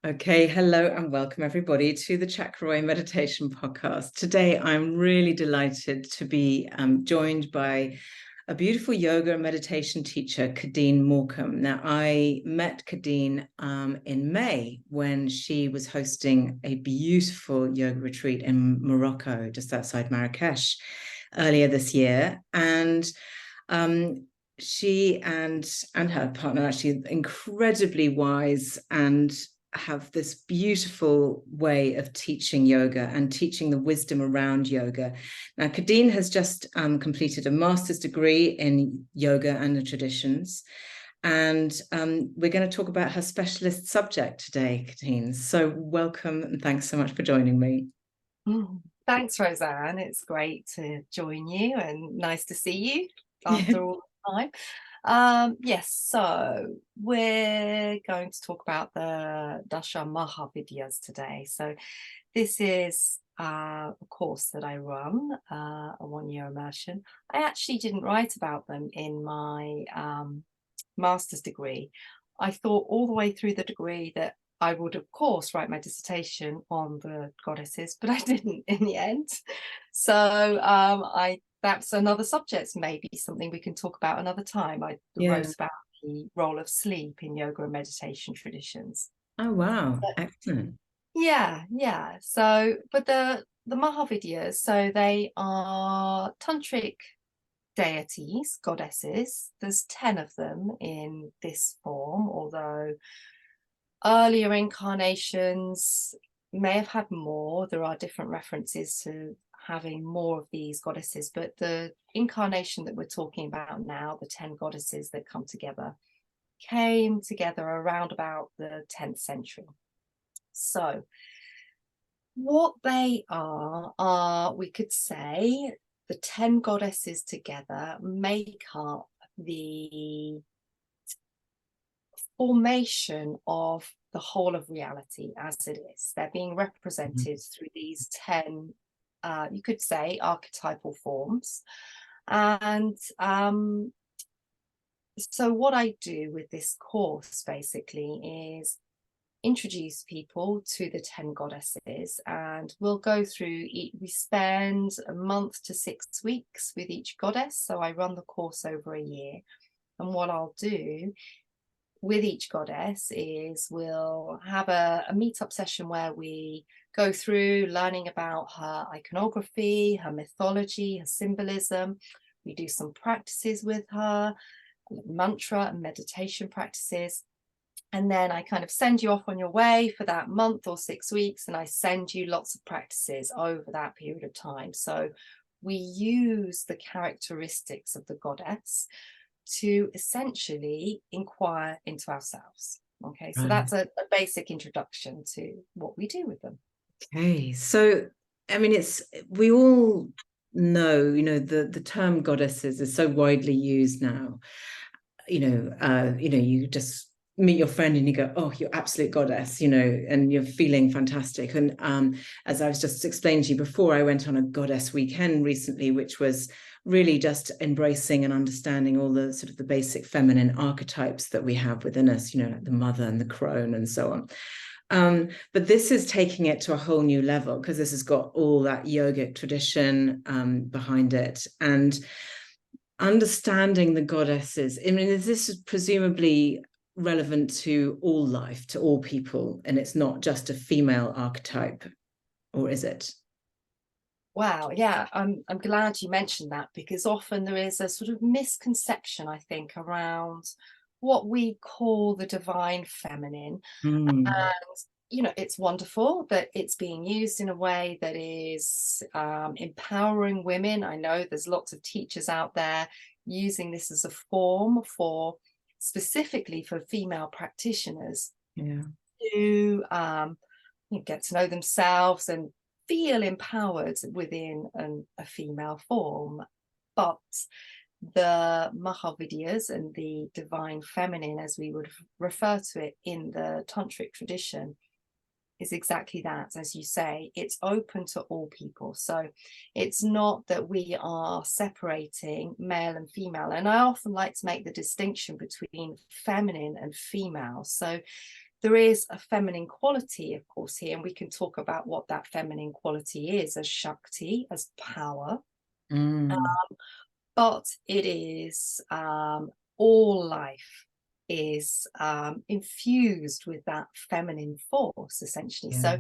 Okay, hello and welcome everybody to the Chakra Meditation Podcast. Today, I'm really delighted to be joined by a beautiful yoga and meditation teacher, Khadine Morcom. Now, I met Khadine in May when she was hosting a beautiful yoga retreat in Morocco, just outside Marrakesh, earlier this year. And she and her partner are actually incredibly wise and have this beautiful way of teaching yoga and teaching the wisdom around yoga. Now, Khadine has just completed a master's degree in yoga and the traditions. And we're going to talk about her specialist subject today, Khadine. So welcome and thanks so much for joining me. Thanks, Rosanne. It's great to join you and nice to see you after all the time. Yes, so we're going to talk about the Dāśa Mahavidyas today. So this is a course that I run, a one-year immersion. I actually didn't write about them in my master's degree. I thought all the way through the degree that I would, of course, write my dissertation on the goddesses, but I didn't in the end. So that's another subject, maybe something we can talk about another time. I wrote about the role of sleep in yoga and meditation traditions. Oh, wow. Excellent. Yeah. So, but the Mahavidyas, so they are tantric deities, goddesses. There's 10 of them in this form, although earlier incarnations may have had more. There are different references to having more of these goddesses, but the incarnation that we're talking about now, the 10 goddesses that come together, came together around about the 10th century. So what they are, we could say, the 10 goddesses together make up the formation of the whole of reality as it is. They're being represented through these 10, you could say, archetypal forms. And so what I do with this course basically is introduce people to the 10 goddesses, and we'll go through we spend a month to 6 weeks with each goddess. So I run the course over a year, and what I'll do with each goddess is we'll have a meetup session where we go through learning about her iconography, her mythology, her symbolism. We do some practices with her, mantra and meditation practices. And then I kind of send you off on your way for that month or 6 weeks, and I send you lots of practices over that period of time. So we use the characteristics of the goddess to essentially inquire into ourselves. Okay, so that's a basic introduction to what we do with them. Okay, so I mean, we all know, the term goddesses is so widely used now. You just meet your friend and you go, oh, you're absolute goddess, and you're feeling fantastic. And as I was just explaining to you before, I went on a goddess weekend recently, which was really just embracing and understanding all the sort of the basic feminine archetypes that we have within us, like the mother and the crone and so on. But this is taking it to a whole new level because this has got all that yogic tradition behind it. And understanding the goddesses, I mean, this is presumably relevant to all life, to all people, and it's not just a female archetype, or is it? Wow, yeah, I'm glad you mentioned that, because often there is a sort of misconception, I think, around what we call the divine feminine. And it's wonderful that it's being used in a way that is empowering women. I know there's lots of teachers out there using this as a form for specifically for female practitioners to get to know themselves and feel empowered within a female form. But the Mahavidyas and the divine feminine, as we would refer to it in the Tantric tradition, is exactly that. As you say, it's open to all people. So it's not that we are separating male and female. And I often like to make the distinction between feminine and female. So there is a feminine quality, of course, here, and we can talk about what that feminine quality is as Shakti, as power. But it is all life is infused with that feminine force, essentially. Yeah. So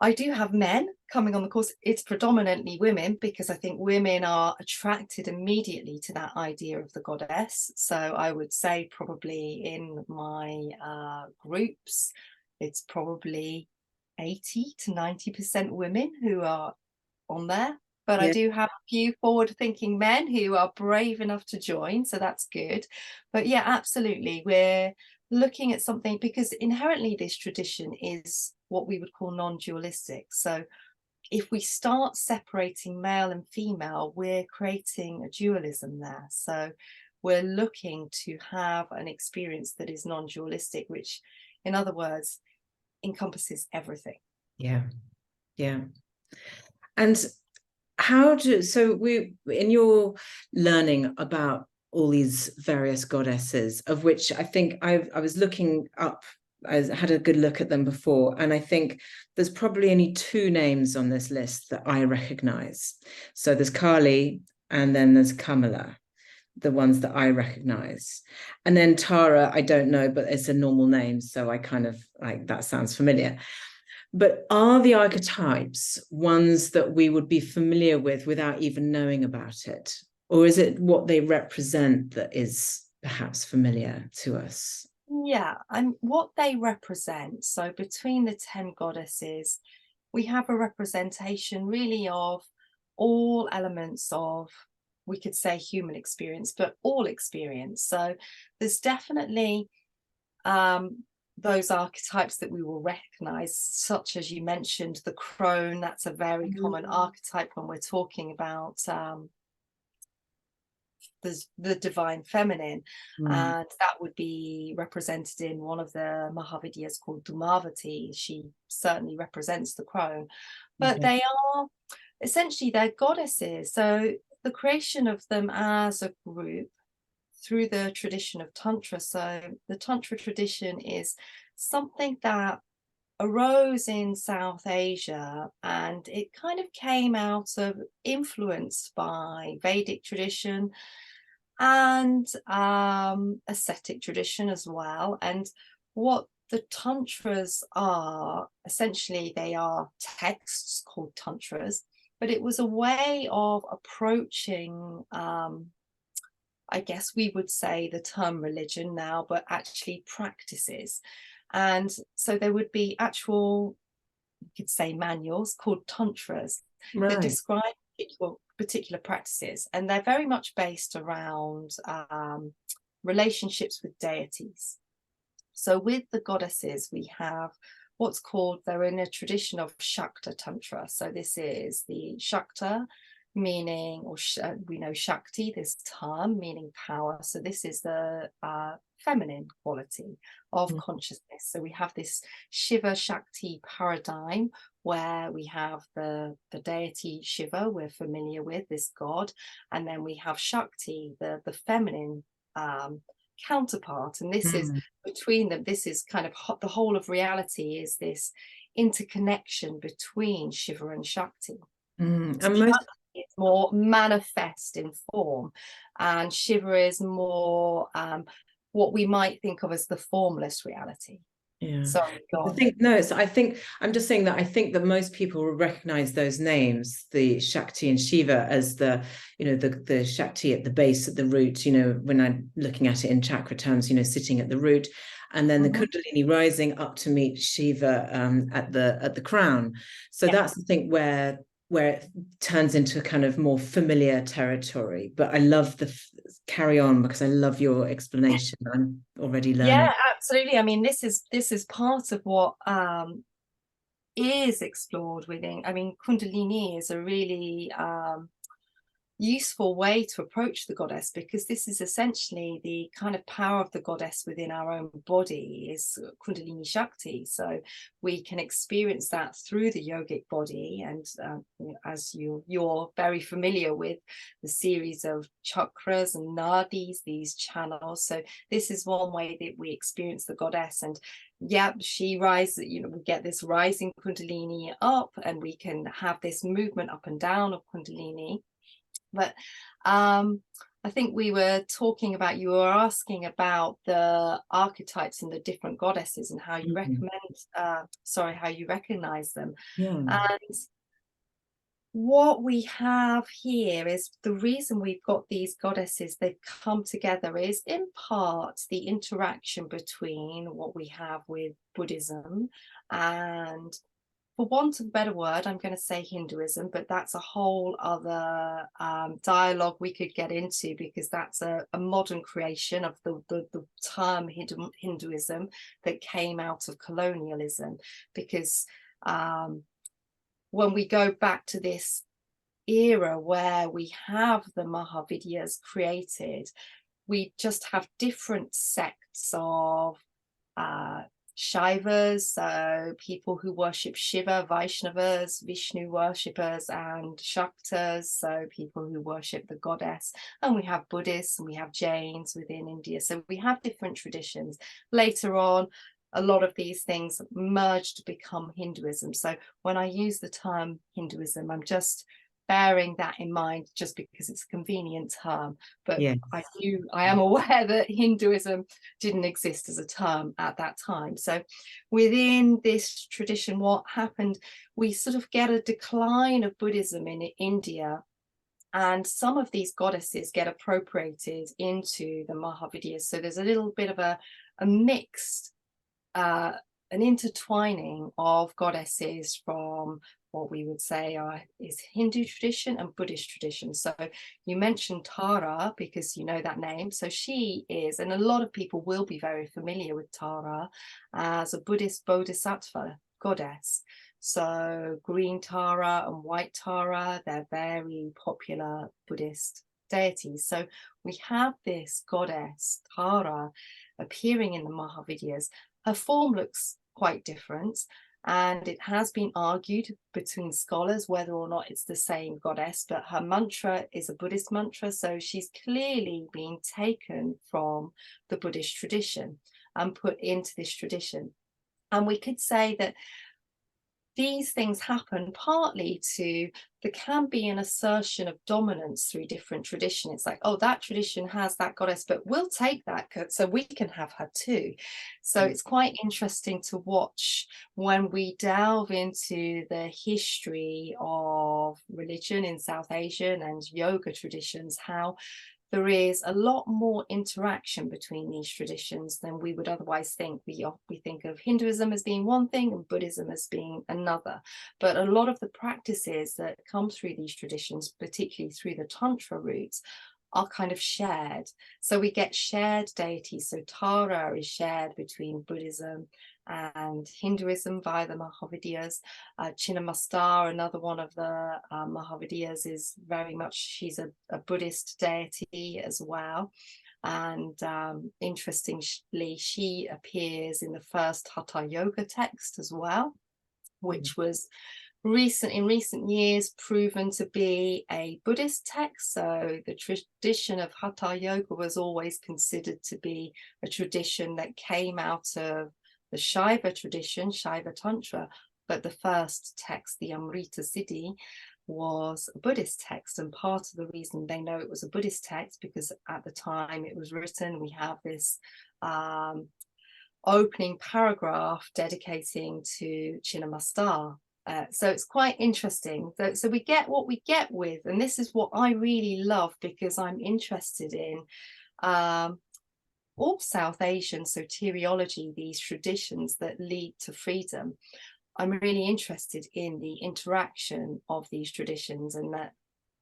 I do have men coming on the course. It's predominantly women, because I think women are attracted immediately to that idea of the goddess. So I would say probably in my groups, it's probably 80 to 90% women who are on there. But I do have a few forward-thinking men who are brave enough to join, so that's good. But yeah, absolutely, we're looking at something, because inherently this tradition is what we would call non-dualistic. So if we start separating male and female, we're creating a dualism there. So we're looking to have an experience that is non-dualistic, which, in other words, encompasses everything. Yeah. And so in your learning about all these various goddesses, of which I think I was looking up, I had a good look at them before, and I think there's probably only 2 names on this list that I recognize. So there's Kali and then there's Kamala, the ones that I recognize. And then Tara, I don't know, but it's a normal name, so I kind of like, that sounds familiar. But are the archetypes ones that we would be familiar with without even knowing about it? Or is it what they represent that is perhaps familiar to us? Yeah, and what they represent. So between the 10 goddesses, we have a representation really of all elements of, we could say, human experience, but all experience. So there's definitely those archetypes that we will recognize, such as you mentioned, the crone. That's a very common archetype when we're talking about the divine feminine, and that would be represented in one of the Mahavidyas called Dhumavati. She certainly represents the crone, but they are essentially, they're goddesses. So the creation of them as a group through the tradition of Tantra. So the Tantra tradition is something that arose in South Asia, and it kind of came out of, influenced by Vedic tradition and ascetic tradition as well. And what the tantras are, essentially, they are texts called tantras, but it was a way of approaching I guess we would say the term religion now, but actually practices. And so there would be actual, you could say, manuals called tantras that describe particular practices, and they're very much based around relationships with deities. So with the goddesses, we have what's called, they're in a tradition of Shakta Tantra. So this is the Shakta, meaning, or we know Shakti, this term meaning power. So this is the feminine quality of consciousness. So we have this Shiva Shakti paradigm where we have the deity Shiva, we're familiar with, this god, and then we have Shakti, the feminine counterpart. And this is between them, this is kind of the whole of reality, is this interconnection between Shiva and Shakti. And it's more manifest in form, and Shiva is more what we might think of as the formless reality. Sorry, go on. I think I'm just saying that I think that most people will recognize those names, the Shakti and Shiva, as the Shakti at the base, at the root, when I'm looking at it in chakra terms, sitting at the root, and then the Kundalini rising up to meet Shiva at the crown. So that's the thing where it turns into a kind of more familiar territory. But I love carry on, because I love your explanation. I'm already learning. Yeah, absolutely. I mean, this is part of what is explored within. I mean, Kundalini is a really useful way to approach the goddess, because this is essentially the kind of power of the goddess within our own body, is Kundalini Shakti. So we can experience that through the yogic body. And as you're very familiar with the series of chakras and nadis, these channels. So this is one way that we experience the goddess. And yeah, she rises, you know, we get this rising Kundalini up, and we can have this movement up and down of Kundalini. But I think we were talking about, you were asking about the archetypes and the different goddesses and how you recommend, how you recognize them. Yeah. And what we have here is the reason we've got these goddesses, they've come together, is in part the interaction between what we have with Buddhism and, for want of a better word, I'm going to say Hinduism, but that's a whole other dialogue we could get into, because that's a modern creation of the term Hinduism that came out of colonialism. Because when we go back to this era where we have the Mahavidyas created, we just have different sects of Shaivas, so people who worship Shiva, Vaishnavas, Vishnu worshippers, and Shaktas, so people who worship the goddess. And we have Buddhists and we have Jains within India. So we have different traditions. Later on, a lot of these things merged to become Hinduism. So when I use the term Hinduism, I'm just bearing that in mind, just because it's a convenient term. But yes, I am aware that Hinduism didn't exist as a term at that time. So within this tradition, what happened, we sort of get a decline of Buddhism in India, and some of these goddesses get appropriated into the Mahavidyas. So there's a little bit of a mixed, an intertwining of goddesses from what we would say is Hindu tradition and Buddhist tradition. So you mentioned Tara because you know that name. So she is, and a lot of people will be very familiar with Tara as a Buddhist bodhisattva goddess. So green Tara and white Tara, they're very popular Buddhist deities. So we have this goddess Tara appearing in the Mahavidyas. Her form looks quite different, and it has been argued between scholars whether or not it's the same goddess, but her mantra is a Buddhist mantra, so she's clearly been taken from the Buddhist tradition and put into this tradition. And we could say that these things happen partly to, there can be an assertion of dominance through different tradition. It's like, oh, that tradition has that goddess, but we'll take that so we can have her too. So it's quite interesting to watch when we delve into the history of religion in South Asian and yoga traditions, how there is a lot more interaction between these traditions than we would otherwise think. We think of Hinduism as being one thing and Buddhism as being another. But a lot of the practices that come through these traditions, particularly through the Tantra roots, are kind of shared. So we get shared deities. So Tara is shared between Buddhism and Hinduism via the Mahavidyas. Chinnamasta, another one of the Mahavidyas, is very much, she's a Buddhist deity as well. And interestingly, she appears in the first Hatha Yoga text as well, which was in recent years proven to be a Buddhist text. So the tradition of Hatha Yoga was always considered to be a tradition that came out of the Shaiva tradition, Shaiva Tantra, but the first text, the Amrita Siddhi, was a Buddhist text. And part of the reason they know it was a Buddhist text, because at the time it was written, we have this opening paragraph dedicating to Chinnamasta. So it's quite interesting. So we get what we get with, and this is what I really love, because I'm interested in all South Asian soteriology, these traditions that lead to freedom. I'm really interested in the interaction of these traditions, and that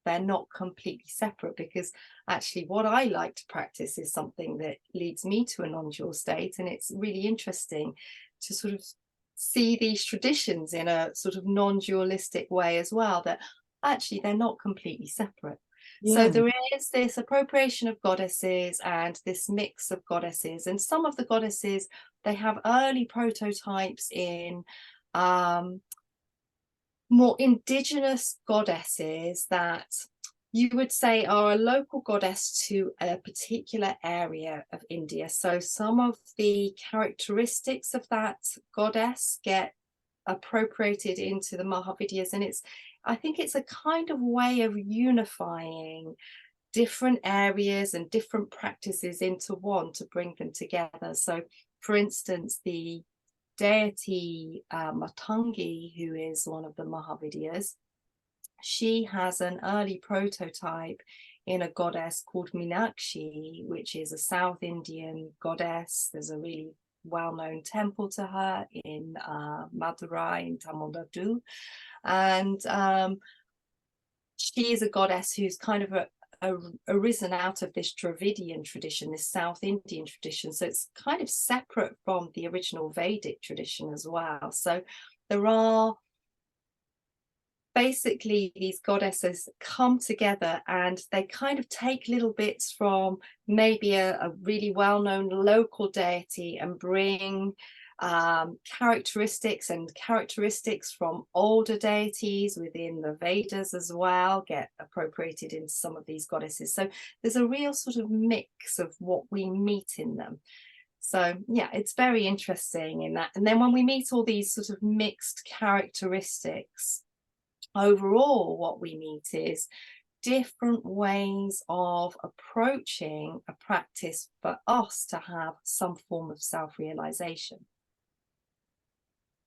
they're not completely separate, because actually what I like to practice is something that leads me to a non-dual state. And it's really interesting to sort of see these traditions in a sort of non-dualistic way as well, that actually they're not completely separate. So there is this appropriation of goddesses and this mix of goddesses, and some of the goddesses, they have early prototypes in more indigenous goddesses that you would say are a local goddess to a particular area of India. So some of the characteristics of that goddess get appropriated into the Mahavidyas, and I think it's a kind of way of unifying different areas and different practices into one to bring them together. So for instance, the deity Matangi, who is one of the Mahavidyas, she has an early prototype in a goddess called Meenakshi, which is a South Indian goddess. There's a really well-known temple to her in Madurai in Tamil Nadu, and she is a goddess who's kind of arisen out of this Dravidian tradition, this South Indian tradition. So it's kind of separate from the original Vedic tradition as well. So there are basically these goddesses come together and they kind of take little bits from maybe a really well-known local deity and bring characteristics from older deities within the Vedas as well, get appropriated into some of these goddesses. So there's a real sort of mix of what we meet in them. So yeah, it's very interesting in that. And then when we meet all these sort of mixed characteristics, overall what we meet is different ways of approaching a practice for us to have some form of self-realization.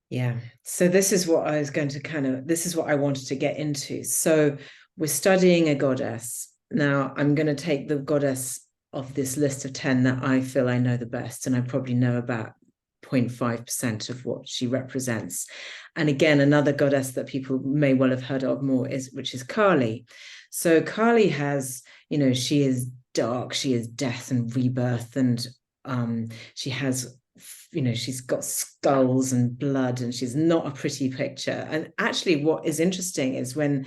Yeah, so this is what I was going to this is what I wanted to get into. So we're studying a goddess. Now I'm going to take the goddess of this list of 10 that I feel I know the best, and I probably know about 0.5% of what she represents. And again, another goddess that people may well have heard of more which is Kali. So Kali has, she is dark, she is death and rebirth, and she has, she's got skulls and blood, and she's not a pretty picture. And actually what is interesting is when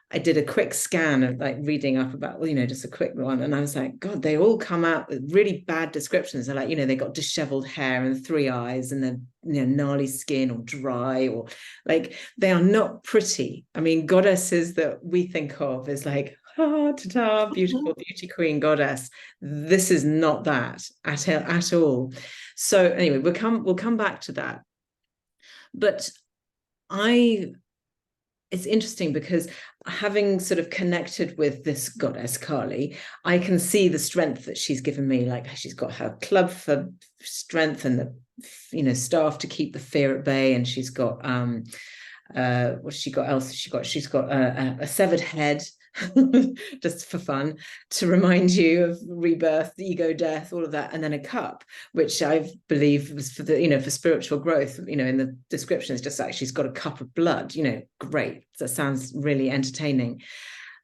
I did a quick scan of like reading up about, just a quick one, and I was like, God, they all come out with really bad descriptions. They're like, they got disheveled hair and 3 eyes, and then gnarly skin or dry, or like they are not pretty. I mean, goddesses that we think of is like, ta-ta, beautiful beauty queen goddess. This is not that at all. So anyway, we'll come back to that. But it's interesting because having sort of connected with this goddess Kali, I can see the strength that she's given me. Like she's got her club for strength and the staff to keep the fear at bay, and she's got what's she got else? She's got a severed head, just for fun, to remind you of rebirth, the ego, death, all of that, and then a cup, which I believe was for the for spiritual growth. In the description, it's just like she's got a cup of blood. Great. That sounds really entertaining.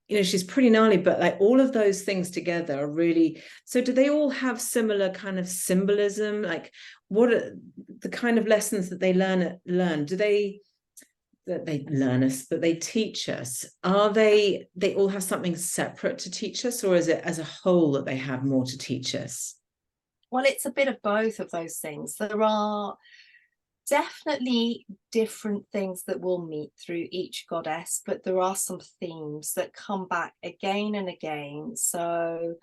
She's pretty gnarly, but like all of those things together are really. So do they all have similar kind of symbolism? Like what are the kind of lessons that they learn? Do they teach us? Are they all have something separate to teach us, or is it as a whole that they have more to teach us? Well, it's a bit of both of those things. There are definitely different things that we'll meet through each goddess, but there are some themes that come back again and again. So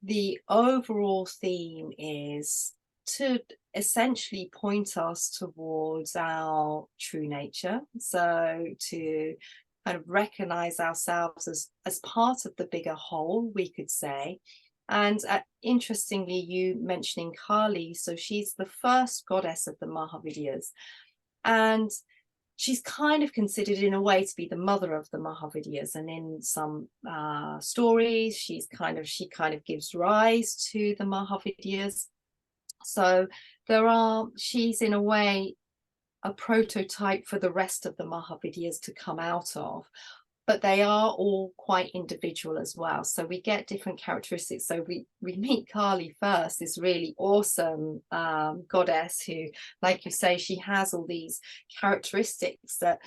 the overall theme is to essentially point us towards our true nature. So to kind of recognize ourselves as part of the bigger whole, we could say. And interestingly, you mentioning Kali, so she's the first goddess of the Mahavidyas, and she's kind of considered in a way to be the mother of the Mahavidyas. And in some stories, she kind of gives rise to the Mahavidyas. So she's in a way a prototype for the rest of the Mahavidyas to come out of, but they are all quite individual as well. So we get different characteristics. So we meet Kali first, this really awesome goddess who, like you say, she has all these characteristics that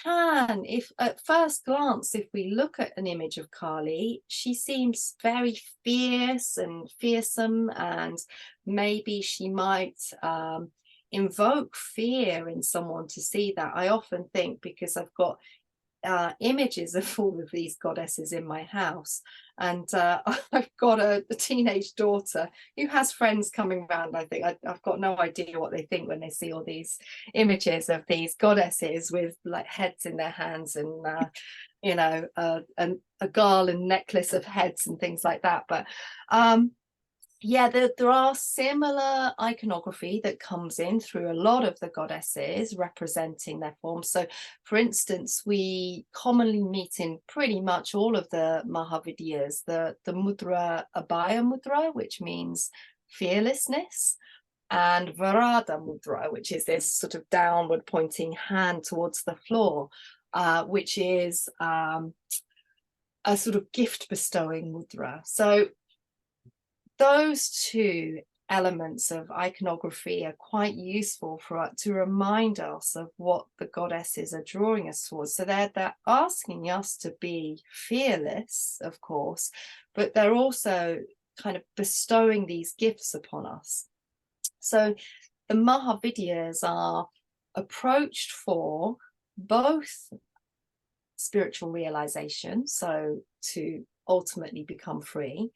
can, if at first glance, if we look at an image of Kali, she seems very fierce and fearsome, and maybe she might invoke fear in someone to see that. I often think, because I've got images of all of these goddesses in my house, and I've got a teenage daughter who has friends coming around. I think I've got no idea what they think when they see all these images of these goddesses with like heads in their hands, and you know, a garland necklace of heads and things like that. But yeah, there are similar iconography that comes in through a lot of the goddesses representing their forms. So, for instance, we commonly meet in pretty much all of the Mahavidyas the mudra Abhaya mudra, which means fearlessness, and Varada mudra, which is this sort of downward pointing hand towards the floor, which is a sort of gift bestowing mudra. So those two elements of iconography are quite useful for us to remind us of what the goddesses are drawing us towards. So they're asking us to be fearless, of course, but they're also kind of bestowing these gifts upon us. So the Mahavidyas are approached for both spiritual realization, so to ultimately become free,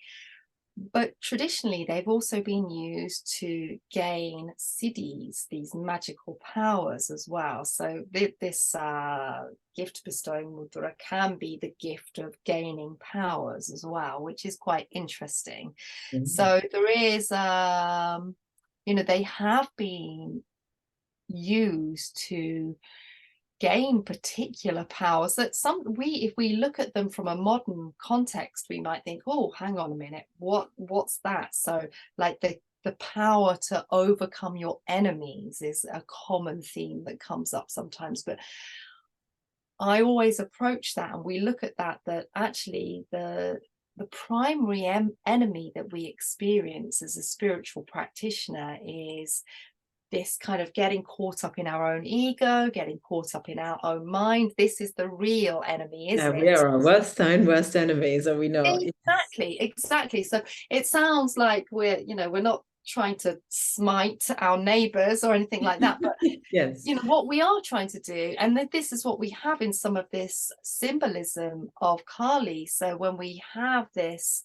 but traditionally they've also been used to gain siddhis, these magical powers as well. So this gift bestowing mudra can be the gift of gaining powers as well, which is quite interesting. So there is you know, they have been used to gain particular powers that if we look at them from a modern context, we might think, oh, hang on a minute, what's that? So like the power to overcome your enemies is a common theme that comes up sometimes. But I always approach that, and we look at that actually the primary enemy that we experience as a spiritual practitioner is this kind of getting caught up in our own ego, getting caught up in our own mind. This is the real enemy, isn't it? We are our worst enemies, are we not? Exactly. So it sounds like we're not trying to smite our neighbors or anything like that, but yes, you know what we are trying to do, and this is what we have in some of this symbolism of Kali. So when we have this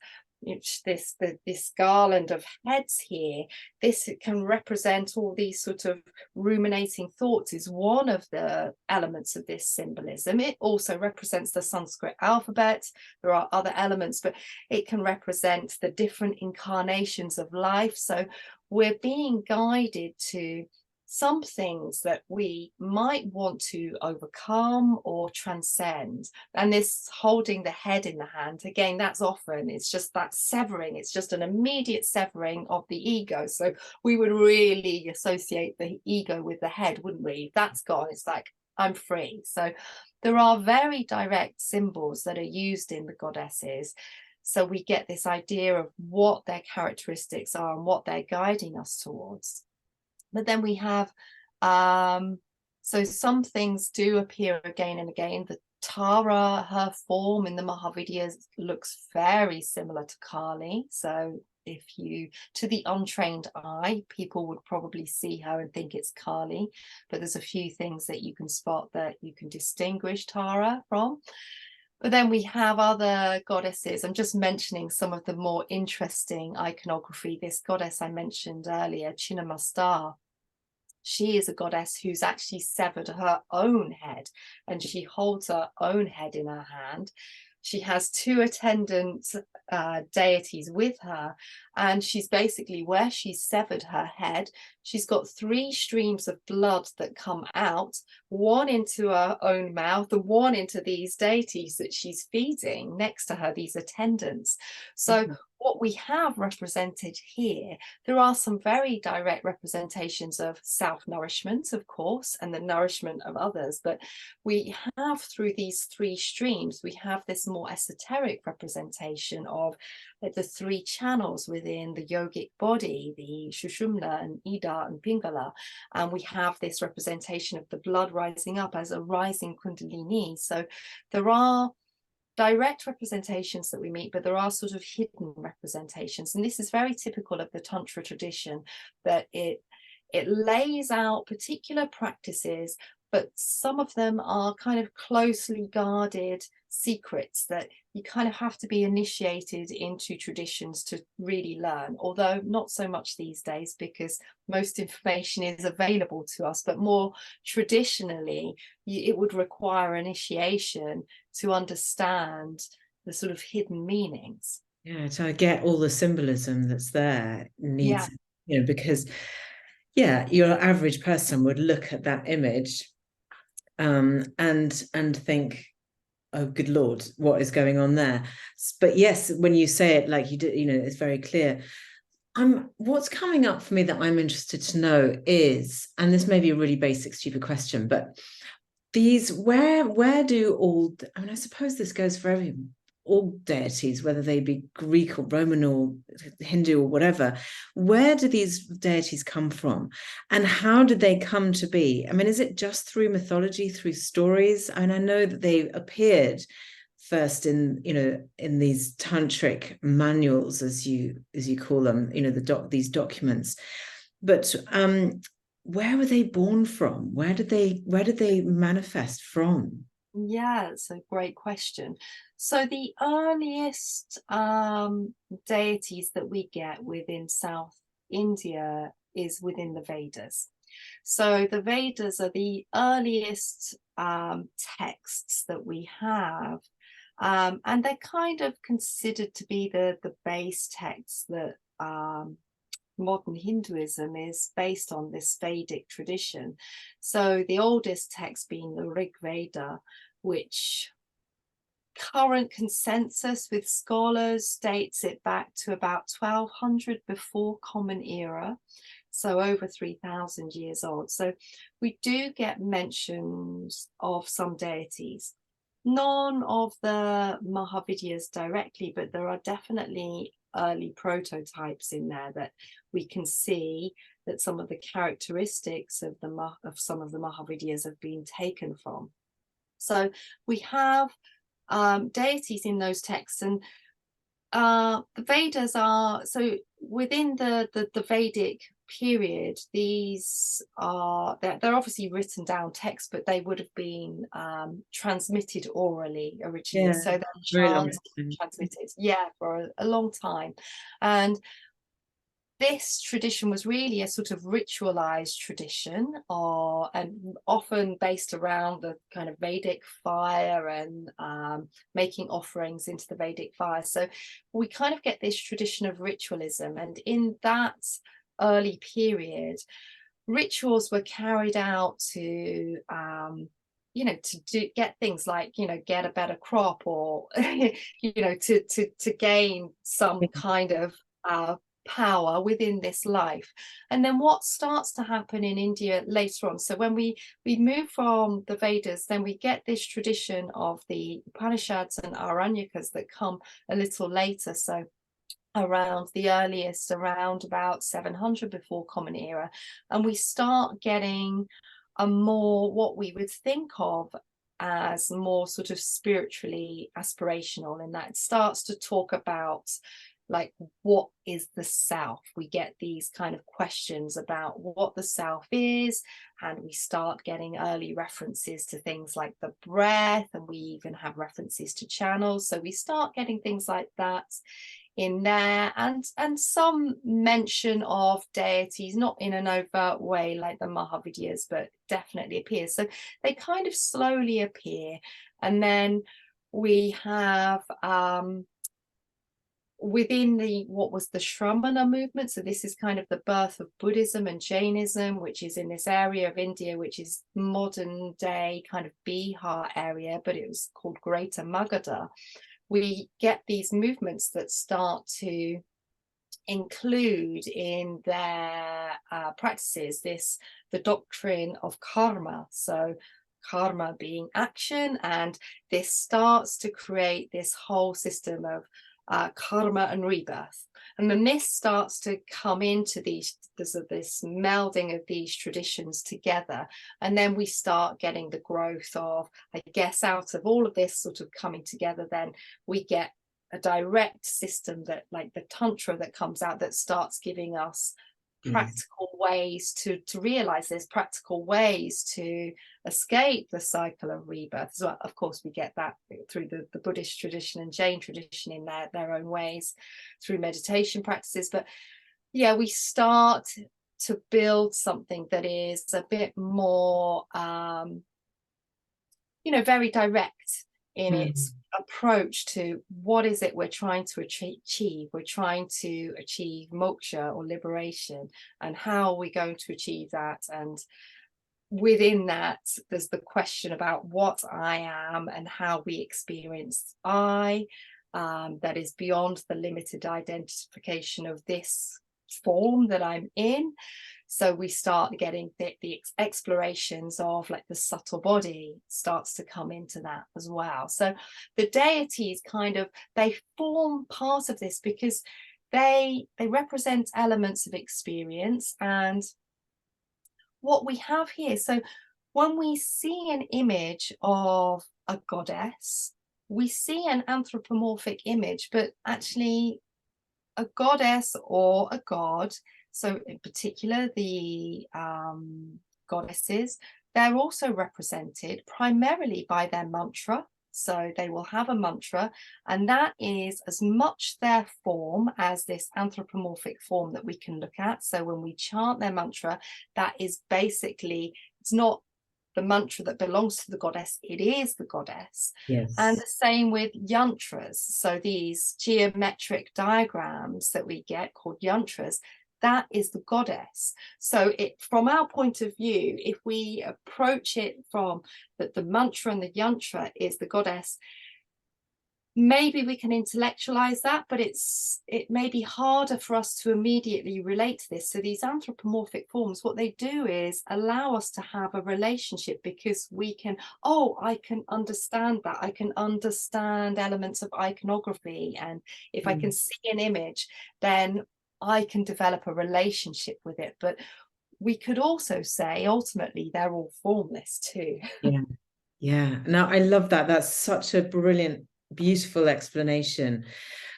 garland of heads here, this can represent all these sort of ruminating thoughts, is one of the elements of this symbolism. It also represents the Sanskrit alphabet. There are other elements, but it can represent the different incarnations of life. So we're being guided to some things that we might want to overcome or transcend. And this holding the head in the hand, again, that's often, it's just that severing, it's just an immediate severing of the ego. So we would really associate the ego with the head, wouldn't we? That's gone, it's like, I'm free. So there are very direct symbols that are used in the goddesses. So we get this idea of what their characteristics are and what they're guiding us towards. But then we have, so some things do appear again and again. The Tara, her form in the Mahavidyas looks very similar to Kali. So if you, to the untrained eye, people would probably see her and think it's Kali. But there's a few things that you can spot that you can distinguish Tara from. But then we have other goddesses. I'm just mentioning some of the more interesting iconography. This goddess I mentioned earlier, Chinnamasta, she is a goddess who's actually severed her own head, and she holds her own head in her hand. She has two attendant deities with her, and she's basically, where she's severed her head, she's got 3 streams of blood that come out, one into her own mouth and one into these deities that she's feeding next to her, these attendants. So what we have represented here, there are some very direct representations of self-nourishment, of course, and the nourishment of others. But we have, through these three streams, we have this more esoteric representation of the three channels within the yogic body, the Sushumna and Ida and Pingala. And we have this representation of the blood rising up as a rising Kundalini. So there are direct representations that we meet, but there are sort of hidden representations. And this is very typical of the Tantra tradition, that it lays out particular practices, but some of them are kind of closely guarded secrets that you kind of have to be initiated into traditions to really learn, although not so much these days because most information is available to us, but more traditionally it would require initiation to understand the sort of hidden meanings. Yeah, to get all the symbolism that's there needs, because your average person would look at that image and think, oh, good Lord, what is going on there? But yes, when you say it like you did, it's very clear. What's coming up for me that I'm interested to know is, and this may be a really basic, stupid question, but these, where do all, I suppose this goes for all deities, whether they be Greek or Roman or Hindu or whatever, where do these deities come from? And how did they come to be? Is it just through mythology, through stories? And I know that they appeared first in these tantric manuals, as you call them, these documents. But where were they born from? Where did they manifest from? Yeah, it's a great question. So the earliest deities that we get within South India is within the Vedas. So the Vedas are the earliest texts that we have, and they're kind of considered to be the base texts that modern Hinduism is based on, this Vedic tradition. So the oldest text being the Rig Veda, which current consensus with scholars dates it back to about 1200 before Common Era, so over 3,000 years old. So we do get mentions of some deities, none of the Mahavidyas directly, but there are definitely early prototypes in there that we can see that some of the characteristics of some of the Mahavidyas have been taken from. So we have deities in those texts, and the Vedas are, so within the Vedic period, these are, they're obviously written down texts, but they would have been transmitted orally originally. So they're transmitted for a long time. And this tradition was really a sort of ritualized tradition, and often based around the kind of Vedic fire and making offerings into the Vedic fire. So we kind of get this tradition of ritualism, and in that early period, rituals were carried out to get things like, get a better crop, or to gain some kind of power within this life. And then what starts to happen in India later on, so when we move from the Vedas, then we get this tradition of the Upanishads and Aranyakas that come a little later, so around the earliest, around about 700 before Common Era, and we start getting a more, what we would think of as more sort of spiritually aspirational, and that it starts to talk about, like, what is the self? We get these kind of questions about what the self is, and we start getting early references to things like the breath, and we even have references to channels. So we start getting things like that in there, and some mention of deities, not in an overt way like the Mahavidyas, but definitely appears. So they kind of slowly appear. And then we have within what was the Shramana movement, so this is kind of the birth of Buddhism and Jainism, which is in this area of India, which is modern day kind of Bihar area, but it was called Greater Magadha. we get these movements that start to include in their practices the doctrine of karma. So karma being action, and this starts to create this whole system of karma and rebirth. And then this starts to come into this melding of these traditions together. And then we start getting the growth of, I guess, out of all of this sort of coming together, then we get a direct system that, like the Tantra, that comes out, that starts giving us practical ways to realize this, practical ways to escape the cycle of rebirth as well. Of course, we get that through the Buddhist tradition and Jain tradition in their own ways, through meditation practices. But yeah, we start to build something that is a bit more very direct in its approach to what is it we're trying to achieve. We're trying to achieve moksha, or liberation, and how are we going to achieve that? And within that, there's the question about what I am and how we experience I, that is beyond the limited identification of this form that I'm in. So we start getting the explorations of, like, the subtle body starts to come into that as well. So the deities they form part of this because they represent elements of experience. And what we have here, so when we see an image of a goddess, we see an anthropomorphic image, but actually a goddess or a god, so in particular the goddesses, they're also represented primarily by their mantra. So they will have a mantra, and that is as much their form as this anthropomorphic form that we can look at. So when we chant their mantra, that is basically, it's not the mantra that belongs to the goddess, it is the goddess. Yes. And the same with yantras. So these geometric diagrams that we get called yantras, that is the goddess. So from our point of view, if we approach it from that the mantra and the yantra is the goddess, maybe we can intellectualize that, but it may be harder for us to immediately relate to this. So these anthropomorphic forms, what they do is allow us to have a relationship, because we can, I can understand that. I can understand elements of iconography. And if I can see an image, then I can develop a relationship with it. But we could also say, ultimately, they're all formless too. Yeah. Now, I love that. That's such a brilliant, beautiful explanation,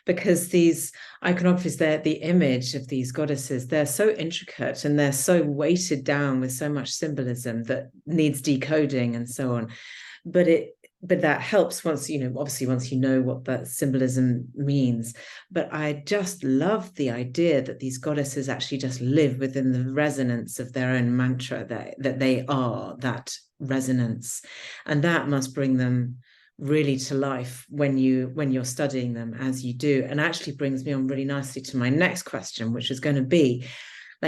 because these iconographies, they're the image of these goddesses. They're so intricate and they're so weighted down with so much symbolism that needs decoding and so on. But that helps once, obviously once you know what that symbolism means. But I just love the idea that these goddesses actually just live within the resonance of their own mantra, that they are that resonance. And that must bring them really to life when you're studying them as you do. And actually brings me on really nicely to my next question, which is going to be,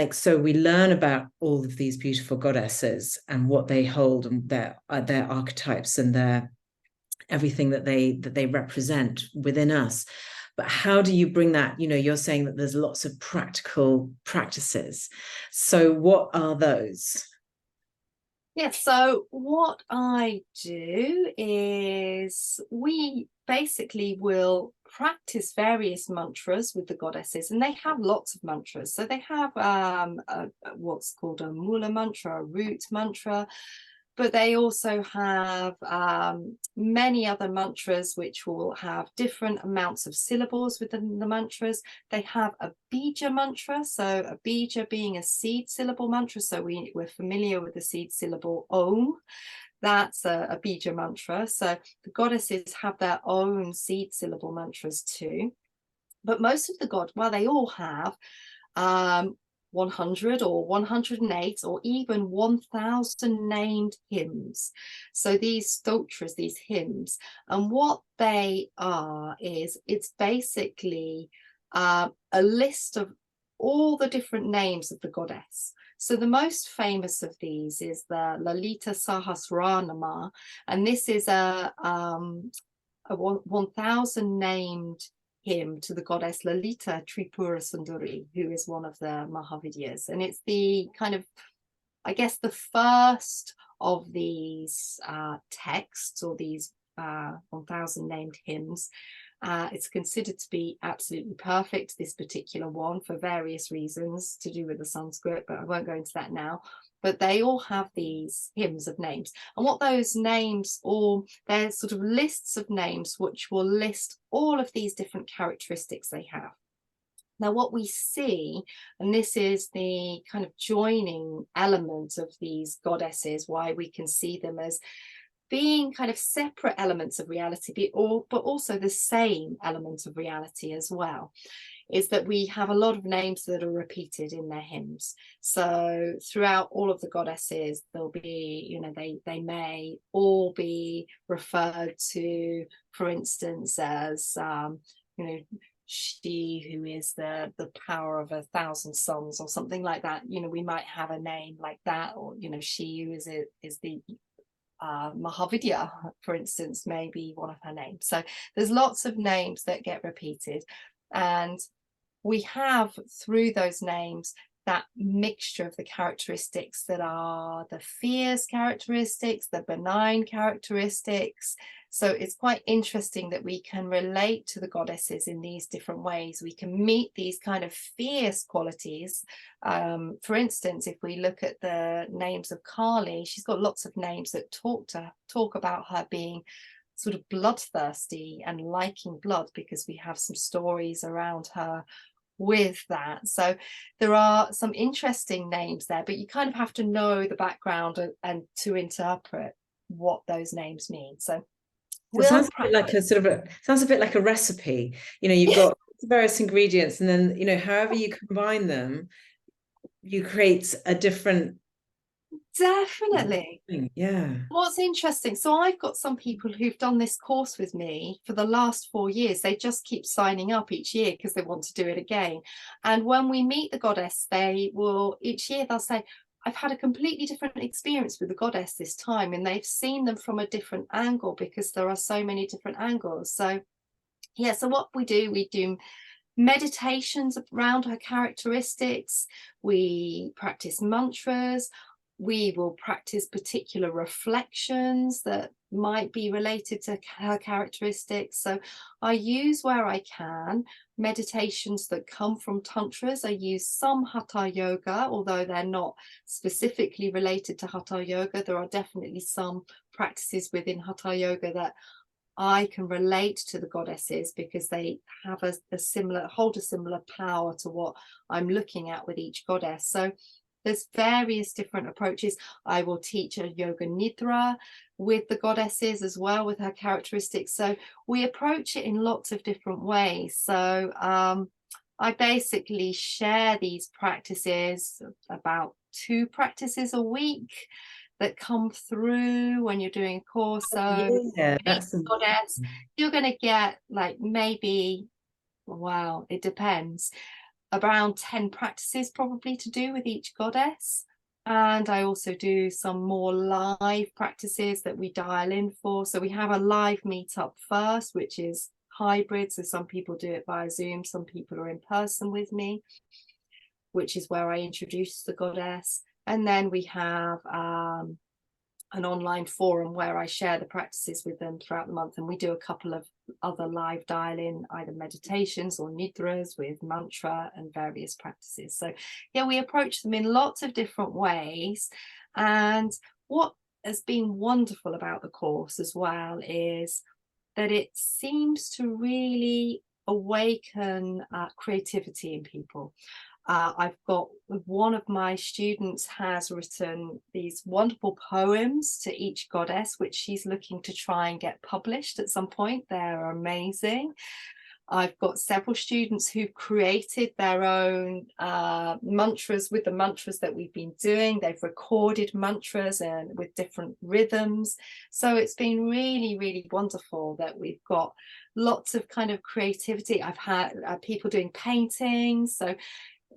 so we learn about all of these beautiful goddesses and what they hold, and their archetypes and their everything that they represent within us. But how do you bring that? You're saying that there's lots of practical practices. So what are those? Yes, so what I do is we basically will practice various mantras with the goddesses, and they have lots of mantras. So they have what's called a mula mantra, a root mantra, but they also have many other mantras which will have different amounts of syllables within the mantras. They have a bija mantra, so a bija being a seed syllable mantra. So we're familiar with the seed syllable Om. That's a bija mantra. So the goddesses have their own seed syllable mantras too. But most of the they all have 100 or 108 or even 1,000 named hymns. So these stotras, these hymns, and what they are is, it's basically a list of all the different names of the goddess. So the most famous of these is the Lalita Sahasranama, and this is a a 1000 named hymn to the goddess Lalita Tripura Sundari, who is one of the Mahavidyas. And it's the kind of, I guess, the first of these texts, or these 1000 named hymns. It's considered to be absolutely perfect, this particular one, for various reasons to do with the Sanskrit, but I won't go into that now. But they all have these hymns of names. And what those names, or they're sort of lists of names which will list all of these different characteristics they have. Now, what we see, and this is the kind of joining element of these goddesses, why we can see them as being kind of separate elements of reality, but also the same element of reality as well, is that we have a lot of names that are repeated in their hymns. So throughout all of the goddesses, there'll be, you know, they may all be referred to, for instance, as, you know, she who is the power of 1,000 suns, or something like that. You know, we might have a name like that, or, you know, she who is the Mahavidya, for instance, may be one of her names. So there's lots of names that get repeated, and we have, through those names, that mixture of the characteristics that are the fierce characteristics, the benign characteristics. So it's quite interesting that we can relate to the goddesses in these different ways. We can meet these kind of fierce qualities. For instance, if we look at the names of Kali, she's got lots of names that talk about her being sort of bloodthirsty and liking blood, because we have some stories around her with that. So there are some interesting names there, but you kind of have to know the background and to interpret what those names mean. So it sounds a bit like a sort of sounds a bit like a recipe. You know, you've got various ingredients, and then, you know, however you combine them, you create a different. Definitely. Yeah. What's interesting, so I've got some people who've done this course with me for the last 4 years. They just keep signing up each year because they want to do it again. And when we meet the goddess, they will, each year they'll say, I've had a completely different experience with the goddess this time, and they've seen them from a different angle, because there are so many different angles. So yeah, so what we do meditations around her characteristics, we practice mantras, we will practice particular reflections that might be related to her characteristics. So I use, where I can, meditations that come from tantras. I use some hatha yoga, although they're not specifically related to hatha yoga. There are definitely some practices within hatha yoga that I can relate to the goddesses, because they have hold a similar power to what I'm looking at with each goddess. So there's various different approaches. I will teach a yoga nidra with the goddesses as well, with her characteristics. So we approach it in lots of different ways. So I basically share these practices, about 2 practices a week, that come through when you're doing a course. So yeah, that's goddess, you're going to get like maybe, wow, it depends, around 10 practices probably to do with each goddess. And I also do some more live practices that we dial in for. So we have a live meetup first, which is hybrid. So some people do it via Zoom, some people are in person with me, which is where I introduce the goddess. And then we have an online forum where I share the practices with them throughout the month, and we do a couple of other live dial-in, either meditations or nidras with mantra and various practices. So yeah, we approach them in lots of different ways. And what has been wonderful about the course as well is that it seems to really awaken creativity in people. I've got, one of my students has written these wonderful poems to each goddess, which she's looking to try and get published at some point. They're amazing. I've got several students who've created their own mantras with the mantras that we've been doing. They've recorded mantras and with different rhythms. So it's been really, really wonderful that we've got lots of kind of creativity. I've had people doing paintings. So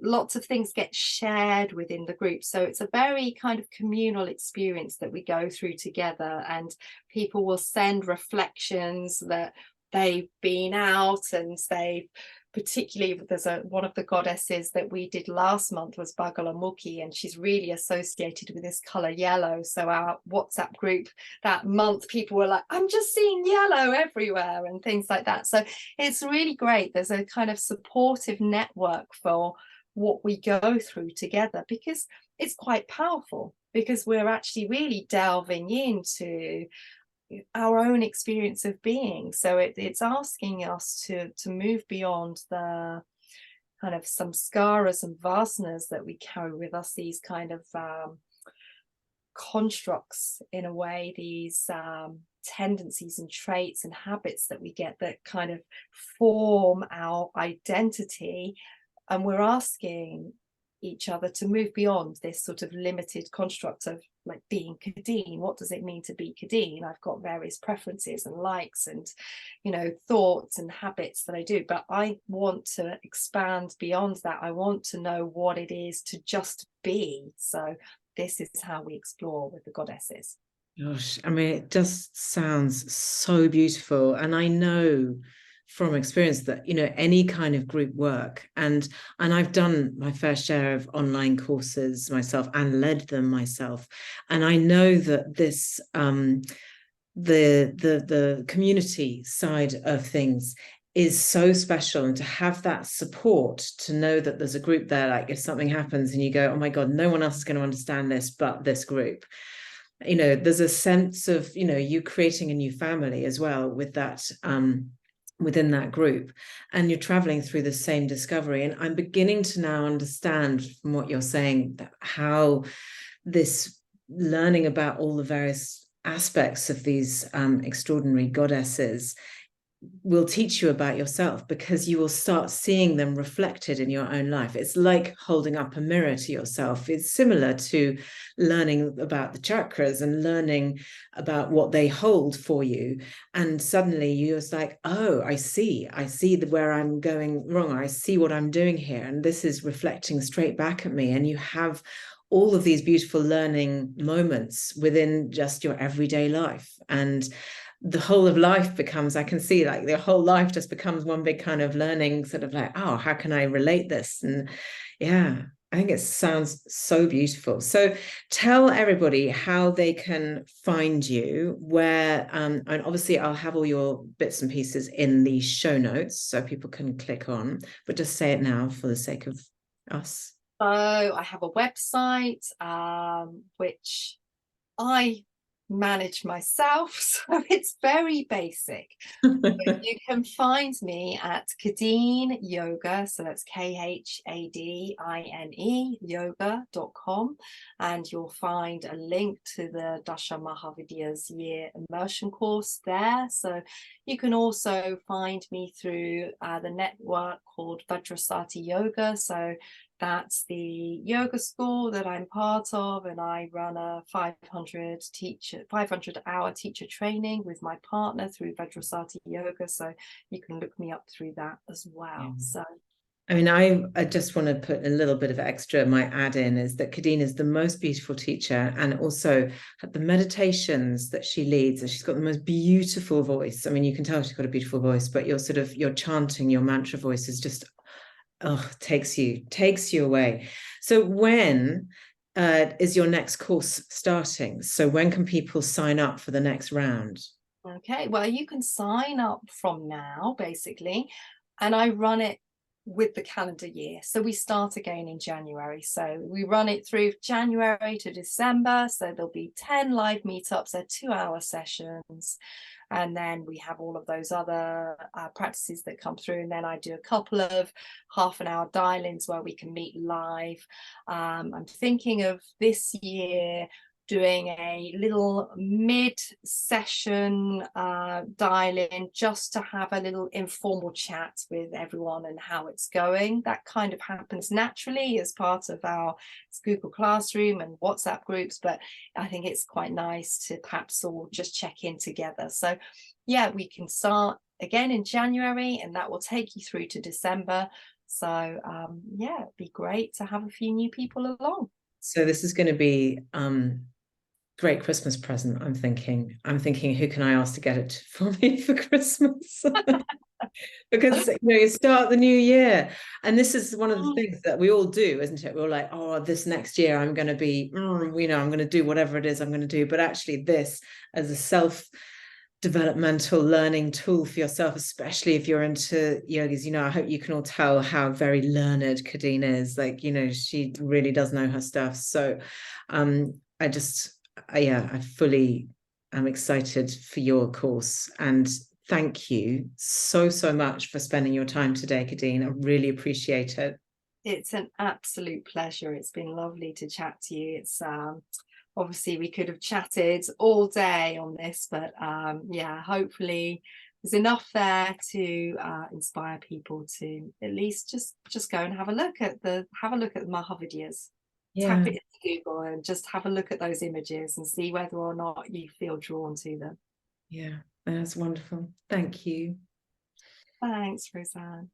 lots of things get shared within the group. So it's a very kind of communal experience that we go through together, and people will send reflections that they've been out, and they've particularly, there's one of the goddesses that we did last month was Bagalamukhi, and she's really associated with this color yellow. So our WhatsApp group that month, people were like, I'm just seeing yellow everywhere and things like that. So it's really great. There's a kind of supportive network for what we go through together, because it's quite powerful, because we're actually really delving into our own experience of being. So it's asking us to move beyond the kind of samskaras and vasanas that we carry with us, these kind of constructs in a way, these tendencies and traits and habits that we get that kind of form our identity. And we're asking each other to move beyond this sort of limited construct of like being Khadine. What does it mean to be Khadine? I've got various preferences and likes and, you know, thoughts and habits that I do, but I want to expand beyond that. I want to know what it is to just be. So this is how we explore with the goddesses. Gosh, I mean, it just sounds so beautiful. And I know from experience that, you know, any kind of group work, and I've done my fair share of online courses myself and led them myself, and I know that this the community side of things is so special, and to have that support, to know that there's a group there, like if something happens and you go, oh my God, no one else is going to understand this but this group. You know, there's a sense of, you know, you creating a new family as well with that within that group, and you're traveling through the same discovery. And I'm beginning to now understand from what you're saying that how this learning about all the various aspects of these extraordinary goddesses will teach you about yourself, because you will start seeing them reflected in your own life. It's like holding up a mirror to yourself. It's similar to learning about the chakras and learning about what they hold for you. And suddenly you're just like, oh, I see where I'm going wrong. I see what I'm doing here. And this is reflecting straight back at me. And you have all of these beautiful learning moments within just your everyday life. And the whole of life becomes, I can see like the whole life just becomes one big kind of learning, sort of like, oh, how can I relate this? And yeah, I think it sounds so beautiful. So tell everybody how they can find you, where, and obviously I'll have all your bits and pieces in the show notes so people can click on, but just say it now for the sake of us. So I have a website, which I manage myself, so it's very basic. But you can find me at Khadine Yoga, so that's Khadine yoga.com, and you'll find a link to the Dāśa Mahavidyas year immersion course there. So you can also find me through the network called Vajrasati Yoga. So that's the yoga school that I'm part of, and I run a 500-hour teacher training with my partner through Vajrasati Yoga. So you can look me up through that as well. So I mean, I just want to put a little bit of extra, my add in is that Khadine is the most beautiful teacher, and also the meditations that she leads, and she's got the most beautiful voice. I mean, you can tell she's got a beautiful voice, but your chanting, your mantra voice is just, oh, takes you away. So when is your next course starting? So when can people sign up for the next round? Okay, well, you can sign up from now, basically, and I run it with the calendar year. So we start again in January. So we run it through January to December. So there'll be 10 live meetups, they're 2-hour sessions. And then we have all of those other practices that come through. And then I do a couple of half-an-hour dial-ins where we can meet live. I'm thinking of this year doing a little mid-session dial-in, just to have a little informal chat with everyone and how it's going. That kind of happens naturally as part of our Google Classroom and WhatsApp groups, but I think it's quite nice to perhaps all just check in together. So yeah, we can start again in January, and that will take you through to December. So yeah, it'd be great to have a few new people along. So this is going to be great Christmas present. I'm thinking who can I ask to get it for me for Christmas? Because you start the new year, and this is one of the things that we all do, isn't it? We're like, oh, this next year I'm going to be, I'm going to do whatever it is I'm going to do. But actually, this as a self-developmental learning tool for yourself, especially if you're into yogis, I hope you can all tell how very learned Khadine is. Like, she really does know her stuff. So, I fully am excited for your course, and thank you so much for spending your time today, Khadine. I really appreciate it. It's an absolute pleasure. It's been lovely to chat to you. It's obviously we could have chatted all day on this, but yeah, hopefully there's enough there to inspire people to at least just go and have a look at the Mahavidyas. Yeah. Tap it into Google and just have a look at those images and see whether or not you feel drawn to them. Yeah, that's wonderful. Thank you. Thanks, Rosanne.